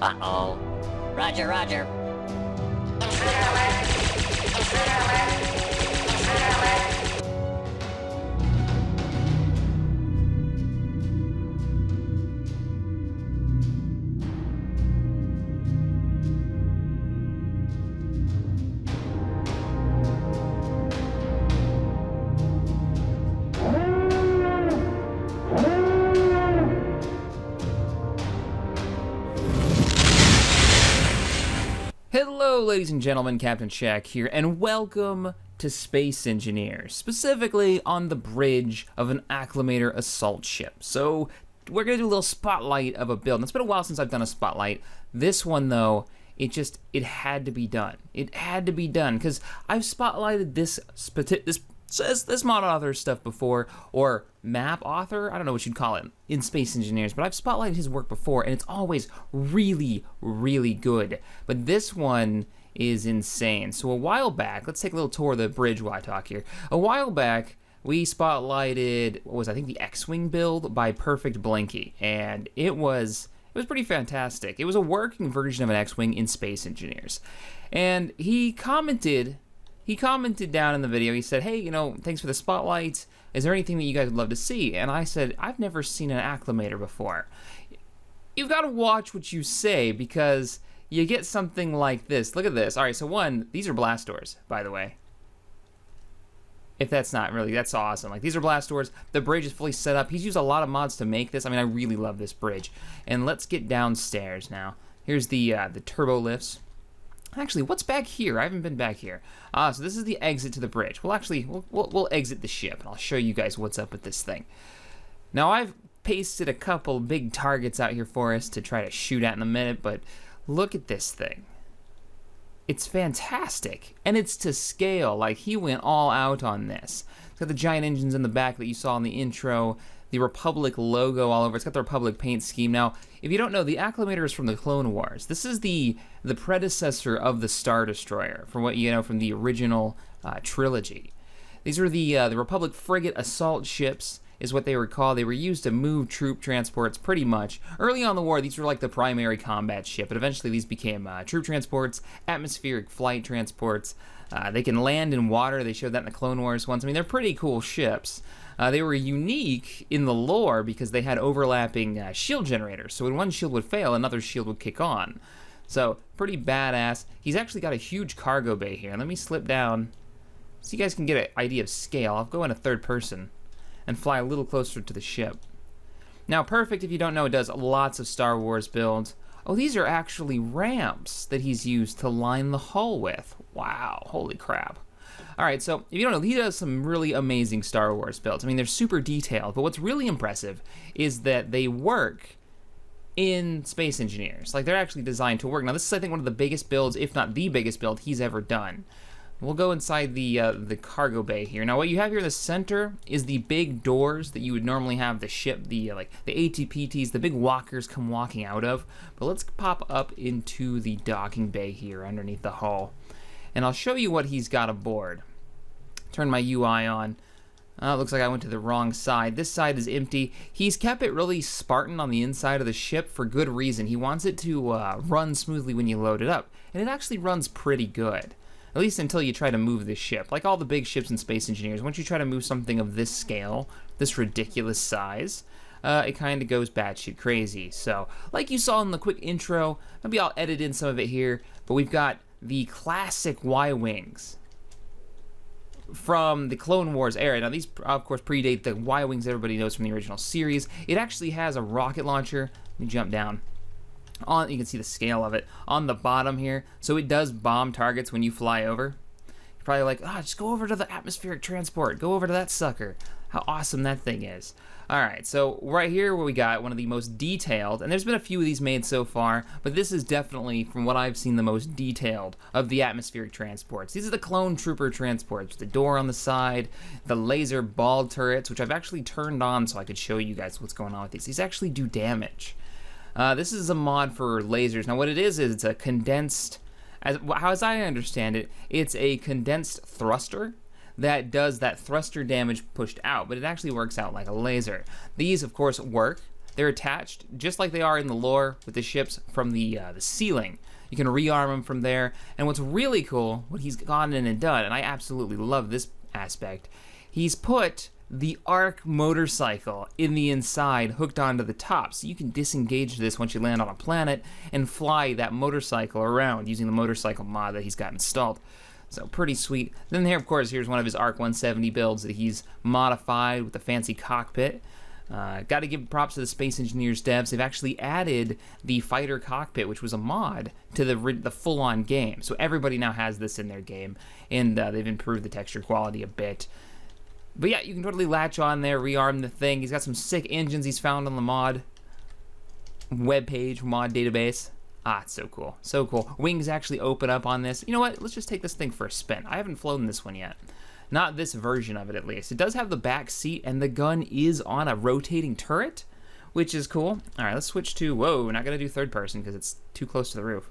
Uh-oh. Roger, roger. Hello, ladies and gentlemen, Captain Shaq here, and welcome to Space Engineers, specifically on the bridge of an Acclamator assault ship. So, we're going to do a little spotlight of a build. And it's been a while since I've done a spotlight. This one, though, it had to be done. It had to be done, because I've spotlighted this mod author stuff before, or map author, I don't know what you'd call it, in Space Engineers, but I've spotlighted his work before, and it's always really, really good. But this one is insane. So a while back, let's take a little tour of the bridge while I talk here. A while back, we spotlighted, I think the X-Wing build by Perfect Blinky, and it was pretty fantastic. It was a working version of an X-Wing in Space Engineers. And he commented down in the video, he said, hey, thanks for the spotlight. Is there anything that you guys would love to see? And I said, I've never seen an Acclamator before. You've got to watch what you say, because you get something like this. Look at this. All right, so one, these are blast doors, by the way. If that's not really, that's awesome. Like, these are blast doors. The bridge is fully set up. He's used a lot of mods to make this. I mean, I really love this bridge. And let's get downstairs now. Here's the turbo lifts. Actually, what's back here? I haven't been back here. So this is the exit to the bridge. We'll exit the ship, and I'll show you guys what's up with this thing. Now, I've pasted a couple big targets out here for us to try to shoot at in a minute, but look at this thing. It's fantastic, and it's to scale. Like, he went all out on this. It's got the giant engines in the back that you saw in the intro, the Republic logo all over. It's got the Republic paint scheme. Now, if you don't know, the Acclamator is from the Clone Wars. This is the predecessor of the Star Destroyer, from what you know from the original trilogy. These were the Republic frigate assault ships, is what they were called. They were used to move troop transports pretty much. Early on in the war, these were like the primary combat ship, but eventually these became troop transports, atmospheric flight transports. They can land in water. They showed that in the Clone Wars once. I mean, they're pretty cool ships. They were unique in the lore because they had overlapping shield generators. So when one shield would fail, another shield would kick on. So, pretty badass. He's actually got a huge cargo bay here. Let me slip down so you guys can get an idea of scale. I'll go in a third person and fly a little closer to the ship. Now, Perfect, if you don't know, it does lots of Star Wars builds. Oh, these are actually ramps that he's used to line the hull with. Wow, holy crap. All right, so if you don't know, he does some really amazing Star Wars builds. I mean, they're super detailed, but what's really impressive is that they work in Space Engineers. Like, they're actually designed to work. Now, this is, I think, one of the biggest builds, if not the biggest build he's ever done. We'll go inside the cargo bay here. Now, what you have here in the center is the big doors that you would normally have the ship, the ATPTs, the big walkers come walking out of. But let's pop up into the docking bay here underneath the hull. And I'll show you what he's got aboard. Turn my UI on. It looks like I went to the wrong side. This side is empty. He's kept it really Spartan on the inside of the ship for good reason. He wants it to run smoothly when you load it up. And it actually runs pretty good. At least until you try to move this ship. Like all the big ships in Space Engineers, once you try to move something of this scale, this ridiculous size, it kind of goes batshit crazy. So, like you saw in the quick intro, maybe I'll edit in some of it here, but we've got the classic Y-Wings from the Clone Wars era. Now, these, of course, predate the Y-Wings everybody knows from the original series. It actually has a rocket launcher. Let me jump down. You can see the scale of it on the bottom here. So it does bomb targets when you fly over. You're probably like, just go over to the atmospheric transport. Go over to that sucker. How awesome that thing is. All right, so right here where we got one of the most detailed, and there's been a few of these made so far, but this is definitely, from what I've seen, the most detailed of the atmospheric transports. These are the clone trooper transports, the door on the side, the laser ball turrets, which I've actually turned on so I could show you guys what's going on with these. These actually do damage. This is a mod for lasers. Now what it is it's a condensed, as I understand it, it's a condensed thruster that does that thruster damage pushed out, but it actually works out like a laser. These, of course, work. they're attached just like they are in the lore with the ships from the ceiling. You can rearm them from there. And what's really cool, what he's gone in and done, and I absolutely love this aspect, he's put the Arc motorcycle in the inside hooked onto the top. So you can disengage this once you land on a planet and fly that motorcycle around using the motorcycle mod that he's got installed. So pretty sweet. Then here, of course, here's one of his Arc 170 builds that he's modified with the fancy cockpit. Got to give props to the Space Engineers devs. They've actually added the fighter cockpit, which was a mod, to the full-on game. So everybody now has this in their game, and they've improved the texture quality a bit. But yeah, you can totally latch on there, rearm the thing. He's got some sick engines he's found on the mod webpage, mod database. Ah, it's so cool. So cool. Wings actually open up on this. You know what? Let's just take this thing for a spin. I haven't flown this one yet. Not this version of it, at least. It does have the back seat, and the gun is on a rotating turret, which is cool. All right, let's switch to... Whoa, we're not going to do third person because it's too close to the roof.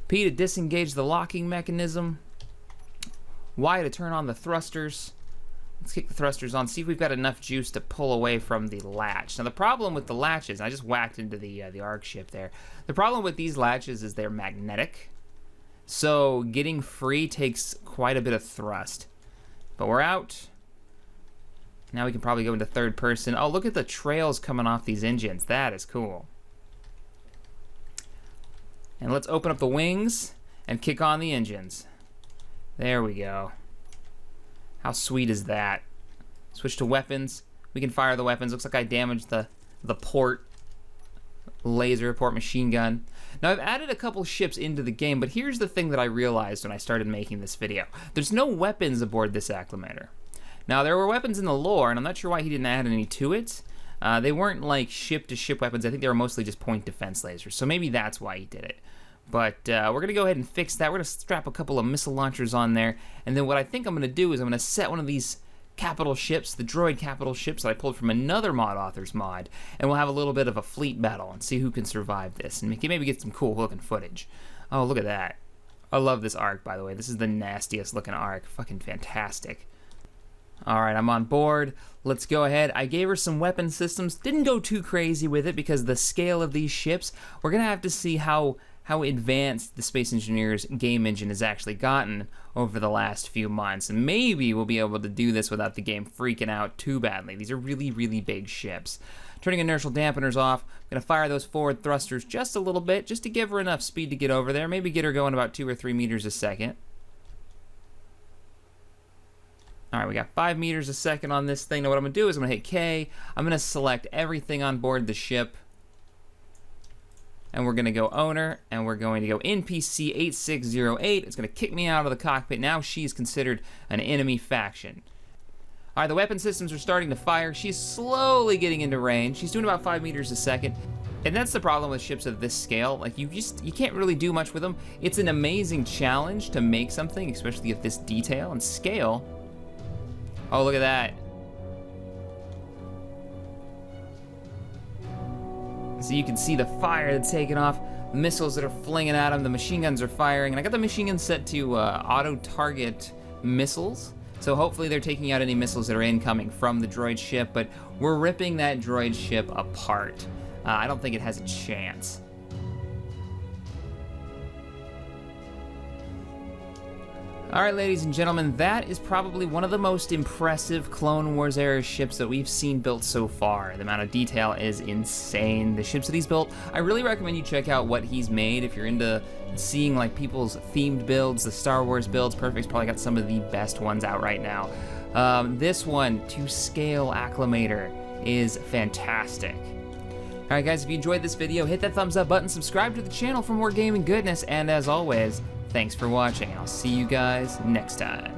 P to disengage the locking mechanism. Y to turn on the thrusters. Let's kick the thrusters on, see if we've got enough juice to pull away from the latch. Now the problem with the latches, I just whacked into the Arc ship there. The problem with these latches is they're magnetic. So getting free takes quite a bit of thrust. But we're out. Now we can probably go into third person. Oh, look at the trails coming off these engines. That is cool. And let's open up the wings and kick on the engines. There we go. How sweet is that? Switch to weapons. We can fire the weapons. Looks like I damaged the port laser, port machine gun. Now I've added a couple ships into the game, but here's the thing that I realized when I started making this video. There's no weapons aboard this Acclamator. Now there were weapons in the lore, and I'm not sure why he didn't add any to it. They weren't like ship-to-ship weapons. I think they were mostly just point defense lasers, so maybe that's why he did it. But we're going to go ahead and fix that. We're going to strap a couple of missile launchers on there. And then what I think I'm going to do is I'm going to set one of these capital ships, the droid capital ships that I pulled from another mod author's mod. And we'll have a little bit of a fleet battle and see who can survive this. And maybe get some cool looking footage. Oh, look at that. I love this Arc, by the way. This is the nastiest looking Arc. Fucking fantastic. Alright, I'm on board. Let's go ahead. I gave her some weapon systems. Didn't go too crazy with it because the scale of these ships, we're going to have to see how advanced the Space Engineers game engine has actually gotten over the last few months. And maybe we'll be able to do this without the game freaking out too badly. These are really, really big ships. Turning inertial dampeners off. I'm going to fire those forward thrusters just a little bit, just to give her enough speed to get over there. Maybe get her going about 2 or 3 meters a second. Alright, we got 5 meters a second on this thing. Now what I'm going to do is I'm going to hit K. I'm going to select everything on board the ship. And we're going to go owner, and we're going to go NPC 8608. It's going to kick me out of the cockpit. Now she's considered an enemy faction. Alright, the weapon systems are starting to fire. She's slowly getting into range. She's doing about 5 meters a second. And that's the problem with ships of this scale. Like, you can't really do much with them. It's an amazing challenge to make something, especially of this detail and scale. Oh, look at that. So you can see the fire that's taking off, the missiles that are flinging at them, the machine guns are firing, and I got the machine gun set to auto-target missiles, so hopefully they're taking out any missiles that are incoming from the droid ship, but we're ripping that droid ship apart. I don't think it has a chance. Alright, ladies and gentlemen, that is probably one of the most impressive Clone Wars era ships that we've seen built so far. The amount of detail is insane. The ships that he's built, I really recommend you check out what he's made if you're into seeing like people's themed builds, the Star Wars builds. Perfect's probably got some of the best ones out right now. This one, to scale Acclamator, is fantastic. Alright guys, if you enjoyed this video, hit that thumbs up button, subscribe to the channel for more gaming goodness, and as always, thanks for watching. I'll see you guys next time.